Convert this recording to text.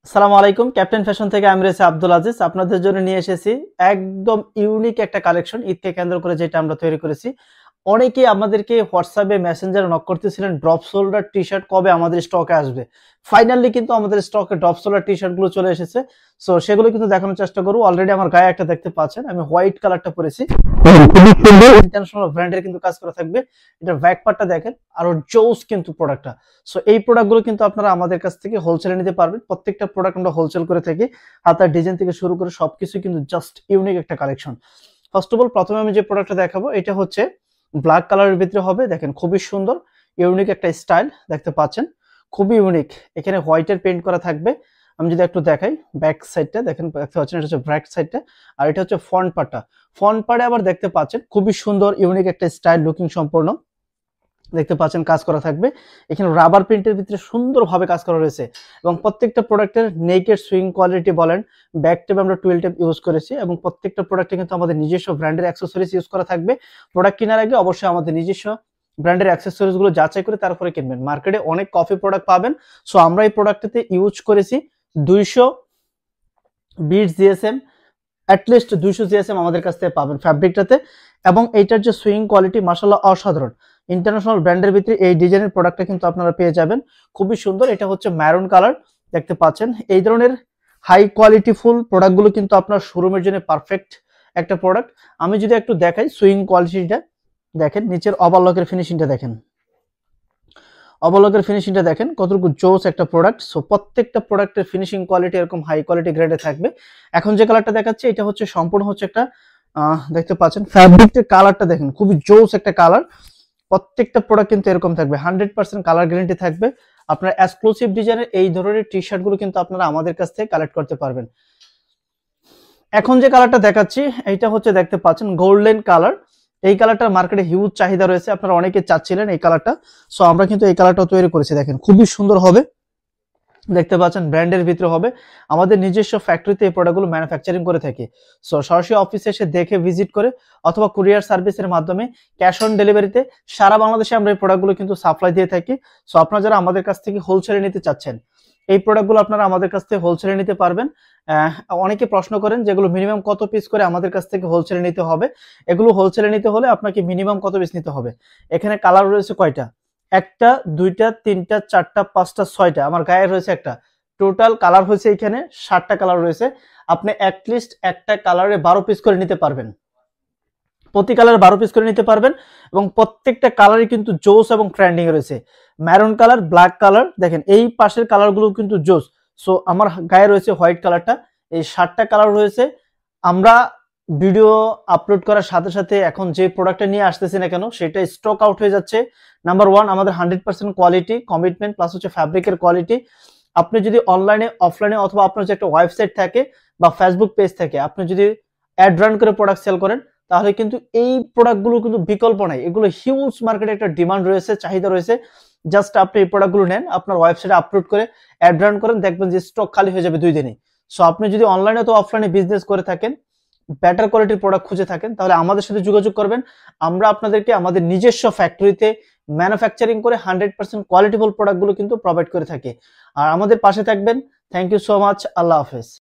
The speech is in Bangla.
আসসালামু আলাইকুম। ক্যাপ্টেন ফ্যাশন থেকে আমি রয়েছে আব্দুল আজিজ। আপনাদের জন্য নিয়ে এসেছি একদম ইউনিক একটা কালেকশন, ঈদকে কেন্দ্র করে যেটা আমরা তৈরি করেছি। অনেকেই আমাদেরকে হোয়াটসঅ্যাপে মেসেঞ্জারে নক করতেছিলেন ড্রপ শোল্ডার টি শার্ট কবে আমাদের স্টকে আসবে। ফাইনালি কিন্তু আমাদের স্টকে ড্রপ শোল্ডার টি শার্ট গুলো চলে এসেছে। সো সেগুলো কিন্তু দেখানোর চেষ্টা করবো। অলরেডি আমার গায়ে একটা দেখতে পাচ্ছেন, আমি হোয়াইট কালারটা পরেছি। খুবই সুন্দর ইন্টারন্যাশনাল ব্র্যান্ডের কিন্তু কাজ করা থাকবে। এটার ব্যাক পার্টটা দেখেন, আরো জোস কিন্তু প্রোডাক্টটা। সো এই প্রোডাক্টগুলো কিন্তু আপনারা আমাদের কাছ থেকে হোলসেলে নিতে পারবেন। প্রত্যেকটা প্রোডাক্ট আমরা হোলসেল করে থাকি। হাতার ডিজাইন থেকে শুরু করে সবকিছু কিন্তু জাস্ট ইউনিক একটা কালেকশন। ফার্স্ট অফ অল প্রথমে আমি যে প্রোডাক্টটা দেখাবো এটা হচ্ছে ব্ল্যাক কালারের ভিতরে হবে। দেখেন খুবই সুন্দর ইউনিক একটা স্টাইল দেখতে পাচ্ছেন, খুবই ইউনিক। এখানে হোয়াইটের পেইন্ট করা থাকবে। আমি যদি একটু দেখাই ব্যাক সাইডটা দেখেন, দেখতে পাচ্ছেন এটা হচ্ছে ব্যাক সাইডটা, আর এটা হচ্ছে ফ্রন্ট পার্টটা। ফ্রন্ট পার্টে আবার দেখতে পাচ্ছেন খুবই সুন্দর ইউনিক একটা স্টাইল লুকিং সম্পূর্ণ দেখতে পাচ্ছেন কাজ করা থাকবে। এখানে রাবার প্রিন্টের ভিতরে সুন্দরভাবে কাজ করা রয়েছে এবং প্রত্যেকটা প্রোডাক্টের নেকের সুইং কোয়ালিটি বলেন, ব্যাক টেপ আমরা 12 টেপ ইউজ করেছি এবং প্রত্যেকটা প্রোডাক্টে কিন্তু আমাদের নিজস্ব ব্র্যান্ডের অ্যাক্সেসরিজ ইউজ করা থাকবে। প্রোডাক্ট কেনার আগে অবশ্যই আমাদের নিজস্ব ব্র্যান্ডের অ্যাক্সেসরিজ গুলো যাচাই করে তারপরে কিনবেন। মার্কেটে অনেক কফি প্রোডাক্ট পাবেন, সো আমরা এই প্রোডাক্টটাতে ইউজ করেছি 200 বিটস জিএসএম, অ্যাটলিস্ট 200 জিএসএম আমাদের কাছ থেকে পাবেন ফ্যাব্রিকটাতে। এবং এইটার যে সুইং কোয়ালিটি মাশাআল্লাহ অসাধারণ। ইন্টারন্যাশনাল ব্র্যান্ডের ভিতরে এই ডিজাইনের প্রোডাক্টটা কিন্তু আপনারা পেয়ে যাবেন, খুবই সুন্দর। এটা হচ্ছে ম্যারুন কালার দেখতে পাচ্ছেন। এই ধরনের হাই কোয়ালিটি ফুল প্রোডাক্টগুলো কিন্তু আপনার শোরুমের জন্য পারফেক্ট একটা প্রোডাক্ট। আমি যদি একটু দেখাই সুইং কোয়ালিটিটা দেখেন, নিচের ওভারলকের ফিনিশিংটা দেখেন, ওভারলকের ফিনিশিংটা দেখেন কতটুকু জোস একটা প্রোডাক্ট। সো প্রত্যেকটা প্রোডাক্টের ফিনিশিং কোয়ালিটি এরকম হাই কোয়ালিটি গ্রেডে থাকবে। এখন যে কালারটা দেখাচ্ছি এটা হচ্ছে সম্পূর্ণ হচ্ছে একটা দেখতে পাচ্ছেন ফ্যাব্রিকের কালারটা দেখেন, খুবই জোস একটা কালার। প্রত্যেকটা প্রোডাক্ট কিন্তু এরকম থাকবে, 100% কালার গ্যারান্টি থাকবে। আপনার এক্সক্লুসিভ ডিজাইনের এই ধরনের টি শার্ট গুলো কিন্তু আপনারা আমাদের কাছ থেকে কালেক্ট করতে পারবেন। এখন যে কালারটা দেখাচ্ছি এইটা হচ্ছে দেখতে পাচ্ছেন গোল্ডেন কালার। এই কালারটার মার্কেটে হিউজ চাহিদা রয়েছে, আপনারা অনেকে চাচ্ছিলেন এই কালারটা। সো আমরা কিন্তু এই কালারটা তৈরি করেছি, দেখেন খুবই সুন্দর হবে দেখতে পাচ্ছেন। ব্র্যান্ডের ভিতরে হবে, আমাদের নিজস্ব ফ্যাক্টরিতে এই প্রোডাক্টগুলো ম্যানুফ্যাকচারিং করে থাকি। সো সরাসরি অফিসে এসে দেখে ভিজিট করে অথবা কুরিয়ার সার্ভিসের মাধ্যমে ক্যাশ অন ডেলিভারিতে সারা বাংলাদেশে আমরা এই প্রোডাক্টগুলো কিন্তু সাপ্লাই দিয়ে থাকি। সো আপনারা যারা আমাদের কাছ থেকে হোলসেলে নিতে চাচ্ছেন এই প্রোডাক্টগুলো আপনারা আমাদের কাছ থেকে হোলসেলে নিতে পারবেন। অনেকে প্রশ্ন করেন যেগুলো মিনিমাম কত পিস করে আমাদের কাছ থেকে হোলসেলে নিতে হবে। এগুলো হোলসেলে নিতে হলে আপনাকে মিনিমাম কত পিস নিতে হবে। এখানে কালার রয়েছে কয়টা, একটা, দুইটা, তিনটা, চারটা, পাঁচটা, ছয়টা, আমার গায়ে রয়েছে একটা। টোটাল কালার হয়েছে এখানে 60টা কালার রয়েছে। আপনি অ্যাটলিস্ট একটা কালারে 12 পিস করে নিতে পারবেন, প্রতি কালার 12 পিস করে নিতে পারবেন। এবং প্রত্যেকটা কালারই কিন্তু জোস এবং ট্রেন্ডিং রয়েছে। ম্যারুন কালার, ব্ল্যাক কালার দেখেন, এই পাশের কালারগুলো কিন্তু জোস। সো আমার গায়ে রয়েছে হোয়াইট কালারটা, এই 60টা কালার রয়েছে। আমরা ভিডিও আপলোড করার সাথে সাথে এখন যে প্রোডাক্টটা নিয়ে আসতেছি না কেন সেটা স্টক আউট হয়ে যাচ্ছে। নাম্বার ওয়ান, আমাদের 100% কোয়ালিটি কমিটমেন্ট প্লাস হচ্ছে ফ্যাব্রিকের কোয়ালিটি। আপনি যদি অনলাইনে অফলাইনে অথবা আপনার যে একটা ওয়েবসাইট থাকে বা ফেসবুক পেজ থাকে, আপনি যদি অ্যাড রান করে প্রোডাক্ট সেল করেন তাহলে কিন্তু এই প্রোডাক্টগুলো কিন্তু বিকল্প নাই। এগুলো হিউজ মার্কেটে একটা ডিমান্ড রয়েছে, চাহিদা রয়েছে। জাস্ট আপনি এই প্রোডাক্টগুলো নেন, আপনার ওয়েবসাইটে আপলোড করে অ্যাড রান করেন, দেখবেন যে স্টক খালি হয়ে যাবে 2 দিনে। সো আপনি যদি অনলাইনে তো অফলাইনে বিজনেস করে থাকেন, বেটার কোয়ালিটির প্রোডাক্ট খুঁজে থাকেন, তাহলে আমাদের সাথে যোগাযোগ করবেন। আমরা আপনাদেরকে আমাদের নিজস্ব ফ্যাক্টরিতে ম্যানুফ্যাকচারিং করে 100% কোয়ালিটিফুল প্রোডাক্টগুলো কিন্তু প্রোভাইড করে থাকি। আর আমাদের পাশে থাকবেন। Thank you so much. আল্লাহ হাফেজ।